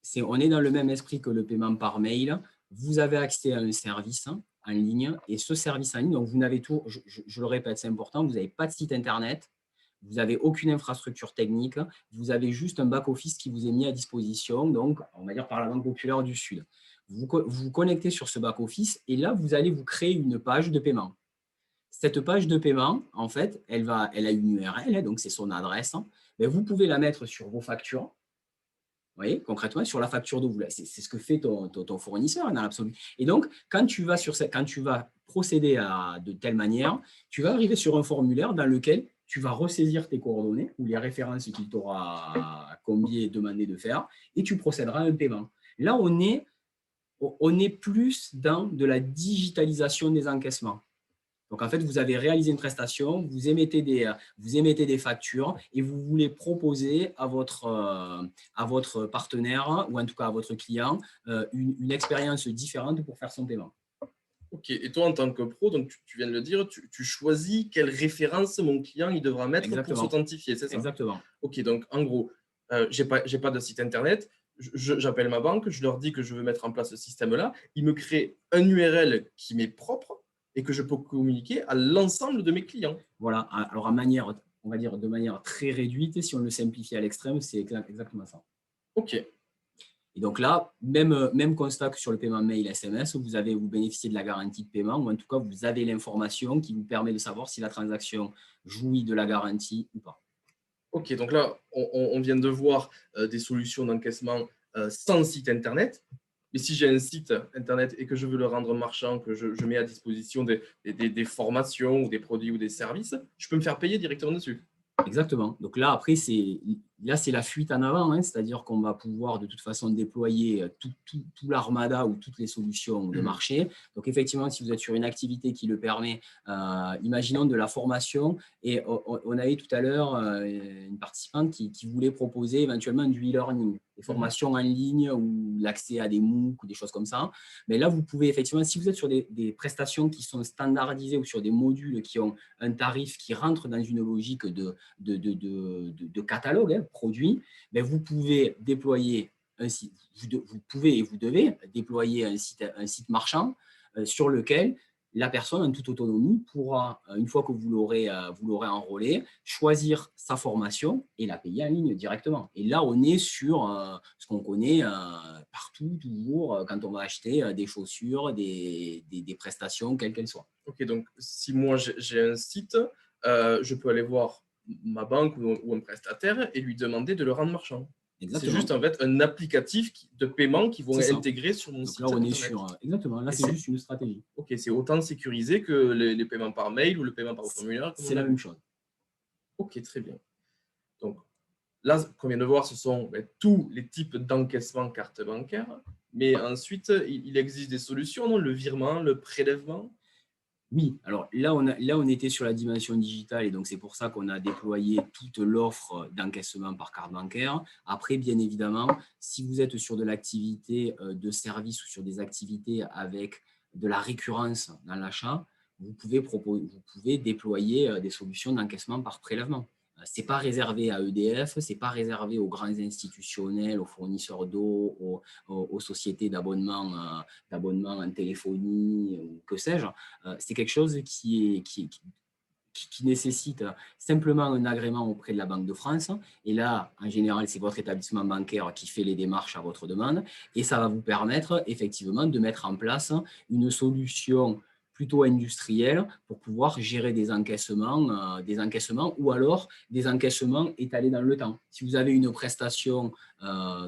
c'est on est dans le même esprit que le paiement par mail. Vous avez accès à un service en ligne et ce service en ligne, donc vous n'avez tout, je le répète, c'est important, vous n'avez pas de site internet, vous n'avez aucune infrastructure technique, vous avez juste un back-office qui vous est mis à disposition, donc on va dire par la Banque Populaire du Sud. Vous vous connectez sur ce back-office et là, vous allez vous créer une page de paiement. Cette page de paiement, en fait, elle a une URL, donc c'est son adresse. Mais vous pouvez la mettre sur vos factures. Vous voyez, concrètement, sur la facture d'eau, c'est ce que fait ton fournisseur dans l'absolu. Et donc, quand tu vas procéder de telle manière, tu vas arriver sur un formulaire dans lequel tu vas ressaisir tes coordonnées ou les références qu'il t'aura convié demandé de faire et tu procéderas à un paiement. Là, on est plus dans de la digitalisation des encaissements. Donc, en fait, vous avez réalisé une prestation, vous émettez des factures et vous voulez proposer à votre partenaire ou en tout cas à votre client une expérience différente pour faire son paiement. Ok, et toi, en tant que pro, donc tu viens de le dire, tu choisis quelle référence mon client il devra mettre pour s'authentifier, c'est ça? Exactement. Ok, donc en gros, je n'ai pas de site internet, j'appelle ma banque, je leur dis que je veux mettre en place ce système-là, ils me créent un URL qui m'est propre et que je peux communiquer à l'ensemble de mes clients. Voilà, alors on va dire de manière très réduite, si on le simplifie à l'extrême, c'est exactement ça. Ok. Et donc là, même constat que sur le paiement mail SMS, vous bénéficiez de la garantie de paiement, ou en tout cas, vous avez l'information qui vous permet de savoir si la transaction jouit de la garantie ou pas. Ok, donc là, on vient de voir des solutions d'encaissement sans site internet. Mais si j'ai un site internet et que je veux le rendre marchand, que je mets à disposition des formations ou des produits ou des services, je peux me faire payer directement dessus. Exactement. Donc là, après, c'est la fuite en avant, hein, c'est-à-dire qu'on va pouvoir de toute façon déployer tout l'armada ou toutes les solutions de marché. Donc effectivement, si vous êtes sur une activité qui le permet, imaginons de la formation, et on avait tout à l'heure une participante qui voulait proposer éventuellement du e-learning, des formations en ligne ou l'accès à des MOOC ou des choses comme ça. Mais là, vous pouvez effectivement, si vous êtes sur des prestations qui sont standardisées ou sur des modules qui ont un tarif qui rentre dans une logique de catalogue, hein, produit, mais vous pouvez déployer un site, vous pouvez et vous devez déployer un site marchand sur lequel la personne en toute autonomie pourra, une fois que vous l'aurez enrôlé, choisir sa formation et la payer en ligne directement. Et là, on est sur ce qu'on connaît partout, toujours, quand on va acheter des chaussures, des prestations, quelles qu'elles soient. Ok, donc si moi j'ai un site, je peux aller voir ma banque ou un prestataire et lui demander de le rendre marchand. C'est juste en fait un applicatif de paiement qu'ils vont intégrer sur mon site. Là, on est sur. Exactement, là, c'est juste une stratégie. Ok, c'est autant sécurisé que les paiements par mail ou le paiement par formulaire. C'est la même chose. Ok, très bien. Donc là, qu'on vient de voir, ce sont tous les types d'encaissement carte bancaire. Mais ensuite, il existe des solutions, non? Le virement, le prélèvement. Oui, alors là, on était sur la dimension digitale et donc c'est pour ça qu'on a déployé toute l'offre d'encaissement par carte bancaire. Après, bien évidemment, si vous êtes sur de l'activité de service ou sur des activités avec de la récurrence dans l'achat, vous pouvez déployer des solutions d'encaissement par prélèvement. Ce n'est pas réservé à EDF, ce n'est pas réservé aux grands institutionnels, aux fournisseurs d'eau, aux sociétés d'abonnement en téléphonie ou que sais-je. C'est quelque chose qui nécessite simplement un agrément auprès de la Banque de France. Et là, en général, c'est votre établissement bancaire qui fait les démarches à votre demande. Et ça va vous permettre effectivement de mettre en place une solution plutôt industrielle pour pouvoir gérer des encaissements ou alors des encaissements étalés dans le temps. Si vous avez une prestation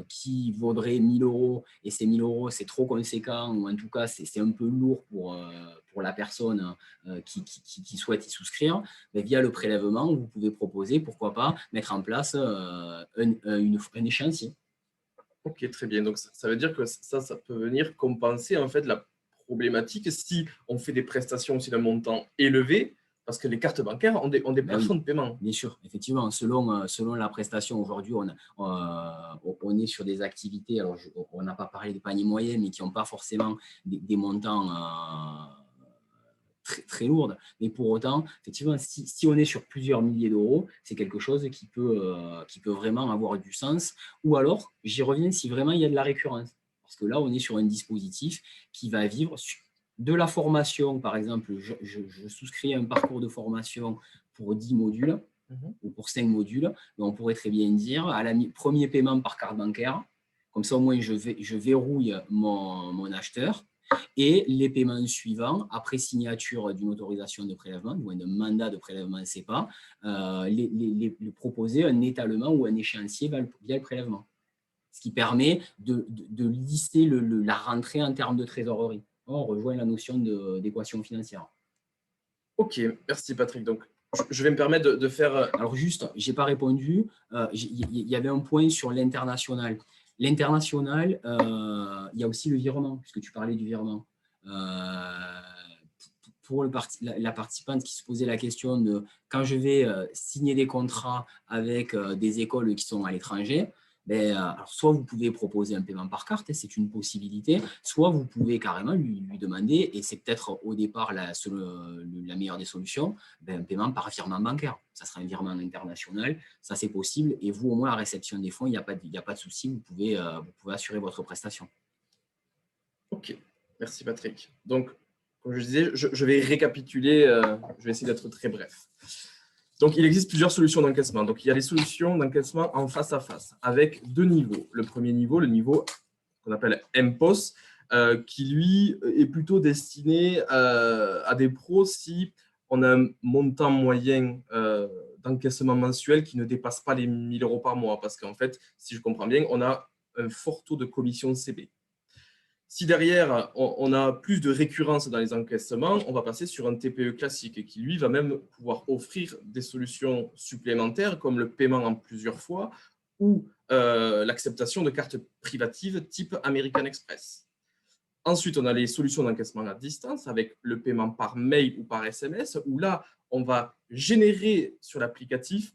qui vaudrait 1 000 € et ces 1 000 €, c'est trop conséquent ou en tout cas, c'est un peu lourd pour la personne qui souhaite y souscrire, mais via le prélèvement, vous pouvez proposer, pourquoi pas, mettre en place un échéancier. Ok, très bien. Donc, ça veut dire que ça peut venir compenser en fait la problématique si on fait des prestations aussi d'un montant élevé, parce que les cartes bancaires ont des plafonds de paiement. Bien sûr, effectivement, selon la prestation, aujourd'hui, on est sur des activités, alors on n'a pas parlé des paniers moyens, mais qui n'ont pas forcément des montants très, très lourdes. Mais pour autant, effectivement, si on est sur plusieurs milliers d'euros, c'est quelque chose qui peut vraiment avoir du sens. Ou alors, j'y reviens si vraiment il y a de la récurrence. Parce que là, on est sur un dispositif qui va vivre de la formation. Par exemple, je souscris un parcours de formation pour 10 modules ou pour 5 modules. Mais on pourrait très bien dire, premier paiement par carte bancaire. Comme ça, au moins, je verrouille mon acheteur. Et les paiements suivants, après signature d'une autorisation de prélèvement, ou d'un mandat de prélèvement CEPA, les proposer un étalement ou un échéancier via le prélèvement. Ce qui permet de lisser la rentrée en termes de trésorerie. On rejoint la notion d'équation financière. Ok, merci Patrick. Donc, je vais me permettre de faire… Alors juste, je n'ai pas répondu. Il y avait un point sur l'international. L'international, il y a aussi le virement, puisque tu parlais du virement. Pour la participante qui se posait la question de quand je vais signer des contrats avec des écoles qui sont à l'étranger, alors soit vous pouvez proposer un paiement par carte, c'est une possibilité, soit vous pouvez carrément lui demander, et c'est peut-être au départ la meilleure des solutions, un paiement par virement bancaire. Ça sera un virement international, ça c'est possible, et vous au moins à la réception des fonds, il n'y a pas de souci, vous pouvez assurer votre prestation. Ok, merci Patrick. Donc, comme je disais, je vais récapituler, je vais essayer d'être très bref. Donc, il existe plusieurs solutions d'encaissement. Donc, il y a les solutions d'encaissement en face à face avec 2 niveaux. Le premier niveau, le niveau qu'on appelle MPOS, qui lui est plutôt destiné à des pros si on a un montant moyen d'encaissement mensuel qui ne dépasse pas les 1 000 € par mois. Parce qu'en fait, si je comprends bien, on a un fort taux de commission CB. Si derrière, on a plus de récurrence dans les encaissements, on va passer sur un TPE classique qui, lui, va même pouvoir offrir des solutions supplémentaires comme le paiement en plusieurs fois ou l'acceptation de cartes privatives type American Express. Ensuite, on a les solutions d'encaissement à distance avec le paiement par mail ou par SMS, où là, on va générer sur l'applicatif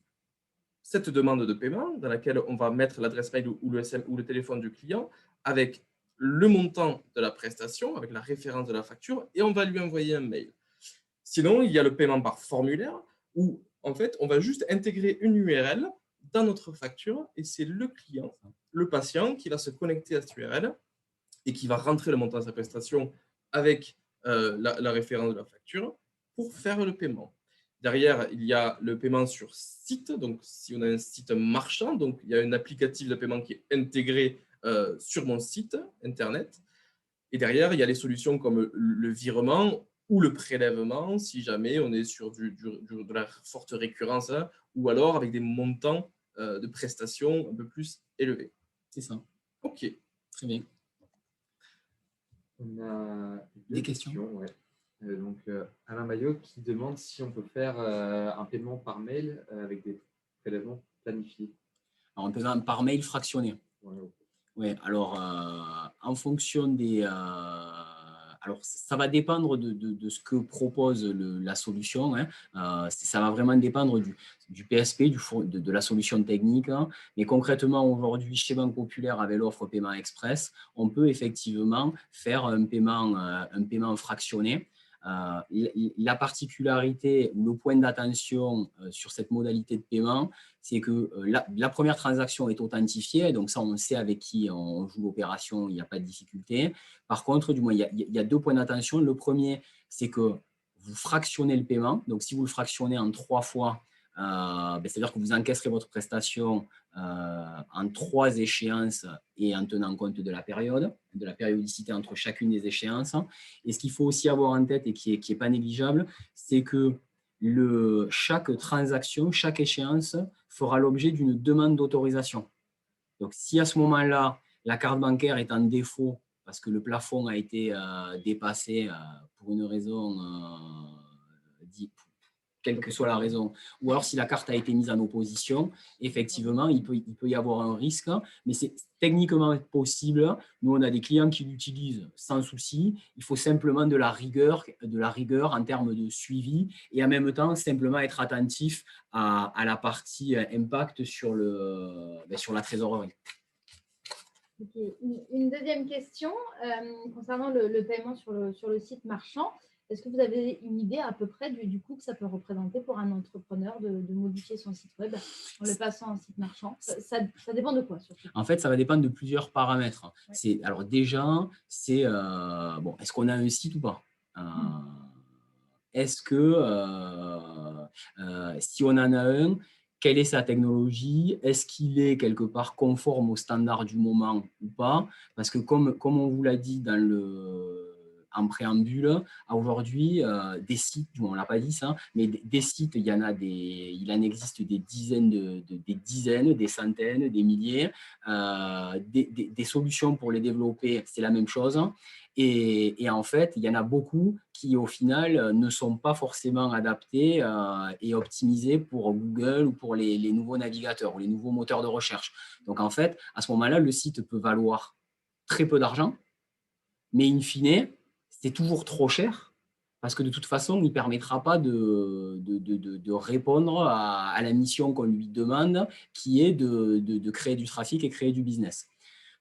cette demande de paiement dans laquelle on va mettre l'adresse mail ou le téléphone du client avec le montant de la prestation, avec la référence de la facture, et on va lui envoyer un mail. Sinon, il y a le paiement par formulaire où, en fait, on va juste intégrer une URL dans notre facture et c'est le client, le patient, qui va se connecter à cette URL et qui va rentrer le montant de sa prestation avec la référence de la facture pour faire le paiement. Derrière, il y a le paiement sur site. Donc, si on a un site marchand, donc il y a un applicatif de paiement qui est intégré sur mon site internet. Et derrière, il y a les solutions comme le virement ou le prélèvement, si jamais on est sur de la forte récurrence, hein, ou alors avec des montants de prestations un peu plus élevés. C'est ça. Ok. Très bien. On a des questions. Ouais. Donc, Alain Maillot qui demande si on peut faire un paiement par mail avec des prélèvements planifiés. Alors, un paiement par mail fractionné. Ouais, okay. Oui, alors en fonction des… alors, ça va dépendre de ce que propose la solution. Hein. Ça va vraiment dépendre du PSP, de la solution technique. Hein. Mais concrètement, aujourd'hui, chez Banque Populaire, avec l'offre paiement express, on peut effectivement faire un paiement fractionné. La particularité ou le point d'attention sur cette modalité de paiement, c'est que la première transaction est authentifiée, donc ça on sait avec qui on joue l'opération, il n'y a pas de difficulté. Par contre, du moins, il y a 2 points d'attention. Le premier, c'est que vous fractionnez le paiement, donc si vous le fractionnez en 3 fois, c'est-à-dire que vous encaisserez votre prestation en 3 échéances et en tenant compte de la périodicité entre chacune des échéances. Et ce qu'il faut aussi avoir en tête et qui est pas négligeable, c'est que chaque transaction, chaque échéance fera l'objet d'une demande d'autorisation. Donc, si à ce moment-là, la carte bancaire est en défaut parce que le plafond a été dépassé pour une raison quelle que soit la raison, ou alors si la carte a été mise en opposition, effectivement, il peut y avoir un risque, mais c'est techniquement possible. Nous, on a des clients qui l'utilisent sans souci. Il faut simplement de la rigueur en termes de suivi et en même temps, simplement être attentif à la partie impact sur la trésorerie. Okay. Une deuxième question concernant le paiement sur le site marchand. Est-ce que vous avez une idée à peu près du coût que ça peut représenter pour un entrepreneur de modifier son site web en le passant en site marchand? Ça dépend de quoi surtout? En fait, ça va dépendre de plusieurs paramètres. Ouais. Alors déjà, c'est est-ce qu'on a un site ou pas? Est-ce que si on en a un, quelle est sa technologie? Est-ce qu'il est quelque part conforme aux standards du moment ou pas? Parce que comme on vous l'a dit en préambule, aujourd'hui, des sites, on ne l'a pas dit ça, mais des sites, il en existe des dizaines, des centaines, des milliers. Des solutions pour les développer, c'est la même chose. Et en fait, il y en a beaucoup qui, au final, ne sont pas forcément adaptés et optimisés pour Google ou pour les nouveaux navigateurs ou les nouveaux moteurs de recherche. Donc, en fait, à ce moment-là, le site peut valoir très peu d'argent, mais in fine, c'est toujours trop cher parce que de toute façon, il ne permettra pas de répondre à la mission qu'on lui demande, qui est de créer du trafic et créer du business.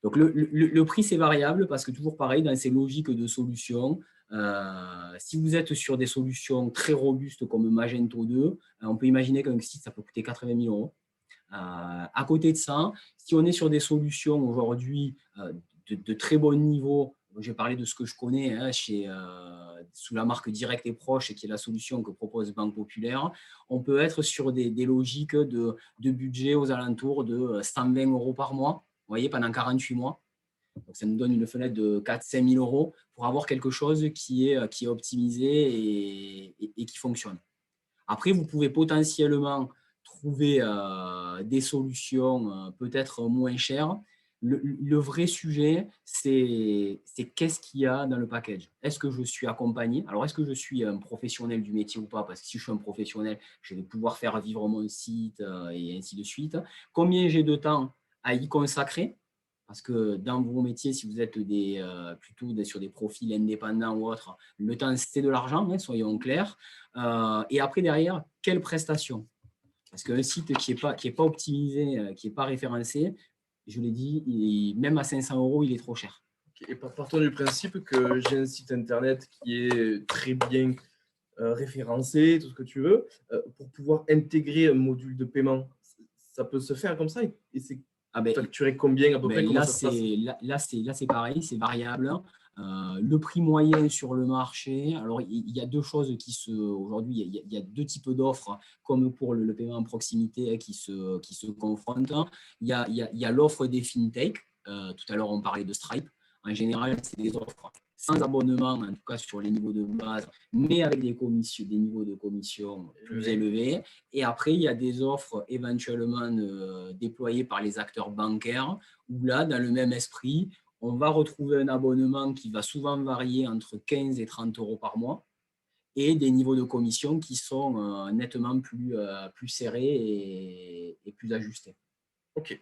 Donc, le prix, c'est variable parce que toujours pareil, dans ces logiques de solutions, si vous êtes sur des solutions très robustes comme Magento 2, on peut imaginer qu'un site, ça peut coûter 80 000 €. À côté de ça, si on est sur des solutions aujourd'hui de très bon niveau, je vais parler de ce que je connais sous la marque Direct et Proche, qui est la solution que propose Banque Populaire, on peut être sur des logiques de budget aux alentours de 120 € par mois, vous voyez, pendant 48 mois. Donc, ça nous donne une fenêtre de 4 000 – 5 000 € pour avoir quelque chose qui est optimisé et qui fonctionne. Après, vous pouvez potentiellement trouver des solutions peut-être moins chères. Le vrai sujet, c'est qu'est-ce qu'il y a dans le package. Est-ce que je suis accompagné? Alors, est-ce que je suis un professionnel du métier ou pas? Parce que si je suis un professionnel, je vais pouvoir faire vivre mon site et ainsi de suite. Combien j'ai de temps à y consacrer? Parce que dans vos métiers, si vous êtes plutôt sur des profils indépendants ou autres, le temps, c'est de l'argent, hein, soyons clairs. Et après, derrière, quelle prestation? Parce qu'un site qui n'est pas optimisé, qui n'est pas référencé, je l'ai dit, même à 500 €, il est trop cher. Et partons du principe que j'ai un site internet qui est très bien référencé, tout ce que tu veux, pour pouvoir intégrer un module de paiement, ça peut se faire comme ça et c'est facturé combien à peu près? Là, c'est pareil, c'est variable. Le prix moyen sur le marché, alors il y a deux choses aujourd'hui, il y a 2 types d'offres, comme pour le paiement en proximité qui se confrontent. Il y a l'offre des fintech. Tout à l'heure, on parlait de Stripe. En général, c'est des offres sans abonnement, en tout cas sur les niveaux de base, mais avec des niveaux de commission plus élevés. Et après, il y a des offres éventuellement déployées par les acteurs bancaires, où là, dans le même esprit, on va retrouver un abonnement qui va souvent varier entre 15 et 30 € par mois et des niveaux de commission qui sont nettement plus serrés et plus ajustés. OK.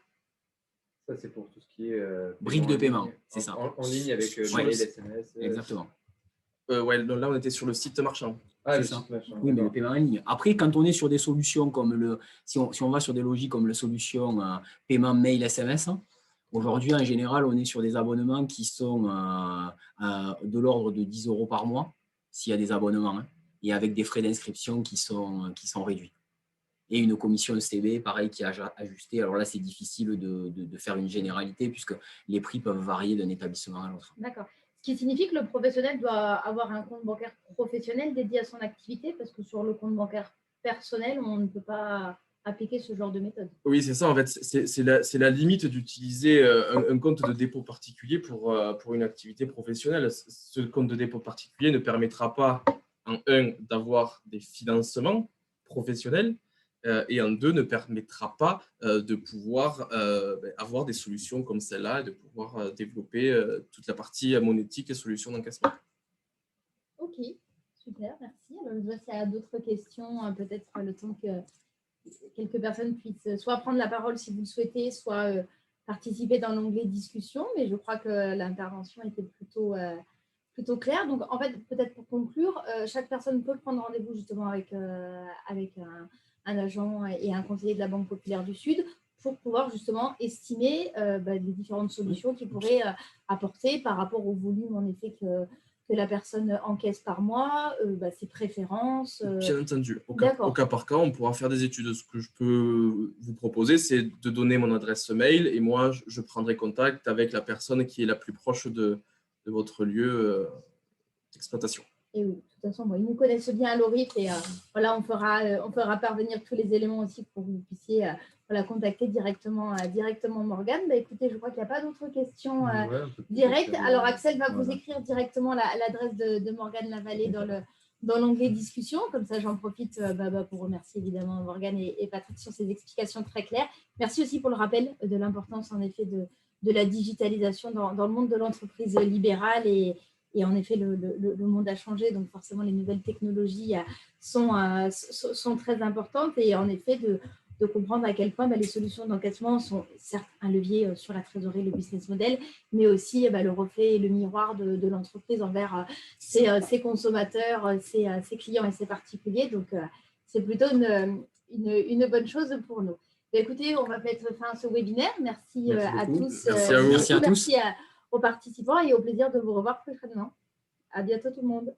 Ça, c'est pour tout ce qui est brique de paiement, c'est ça. En ligne avec mail, SMS. Exactement. Ouais, là, on était sur le site marchand. Ah, C'est le ça. site machin. Oui, mais le d'accord. paiement en ligne. Après, quand on est sur des solutions comme si on va sur des logiques comme la solution paiement mail SMS, hein, aujourd'hui, en général, on est sur des abonnements qui sont de l'ordre de 10 € par mois, s'il y a des abonnements, hein, et avec des frais d'inscription qui sont réduits. Et une commission CB, pareil, qui est ajustée. Alors là, c'est difficile de faire une généralité puisque les prix peuvent varier d'un établissement à l'autre. D'accord. Ce qui signifie que le professionnel doit avoir un compte bancaire professionnel dédié à son activité, parce que sur le compte bancaire personnel, on ne peut pas appliquer ce genre de méthode. Oui, c'est ça. En fait, c'est la limite d'utiliser un compte de dépôt particulier pour une activité professionnelle. Ce compte de dépôt particulier ne permettra pas, en un, d'avoir des financements professionnels et en deux, ne permettra pas de pouvoir avoir des solutions comme celle-là et de pouvoir développer toute la partie monétique et solutions d'encaissement. Ok, super, merci. Alors, je vois s'il y a d'autres questions, peut-être le temps que quelques personnes puissent soit prendre la parole si vous le souhaitez, soit participer dans l'onglet discussion, mais je crois que l'intervention était plutôt claire. Donc, en fait, peut-être pour conclure, chaque personne peut prendre rendez-vous justement avec un agent et un conseiller de la Banque populaire du Sud pour pouvoir justement estimer les différentes solutions qu'ils pourraient apporter par rapport au volume, en effet, que la personne encaisse par mois, ses préférences. Bien entendu, au D'accord. cas par cas, on pourra faire des études. Ce que je peux vous proposer, c'est de donner mon adresse mail et moi, je prendrai contact avec la personne qui est la plus proche de votre lieu d'exploitation. Et oui, de toute façon, ils nous connaissent bien à l'ORIF et voilà, on fera parvenir tous les éléments aussi pour que vous puissiez contacter directement Morgane. Écoutez, je crois qu'il n'y a pas d'autres questions directes. Alors, Axel va vous écrire directement l'adresse de Morgane Lavallée dans l'onglet discussion. Comme ça, j'en profite pour remercier évidemment Morgane et Patrick sur ces explications très claires. Merci aussi pour le rappel de l'importance, en effet, de la digitalisation dans le monde de l'entreprise libérale et en effet, le monde a changé, donc forcément, les nouvelles technologies sont très importantes. Et en effet, de comprendre à quel point les solutions d'encaissement sont certes un levier sur la trésorerie, le business model, mais aussi le reflet et le miroir de l'entreprise envers ses consommateurs, ses clients et ses particuliers. Donc, c'est plutôt une bonne chose pour nous. Écoutez, on va mettre fin à ce webinaire. Merci à tous. Merci à vous. Merci à tous. Merci aux participants et au plaisir de vous revoir prochainement. À bientôt tout le monde.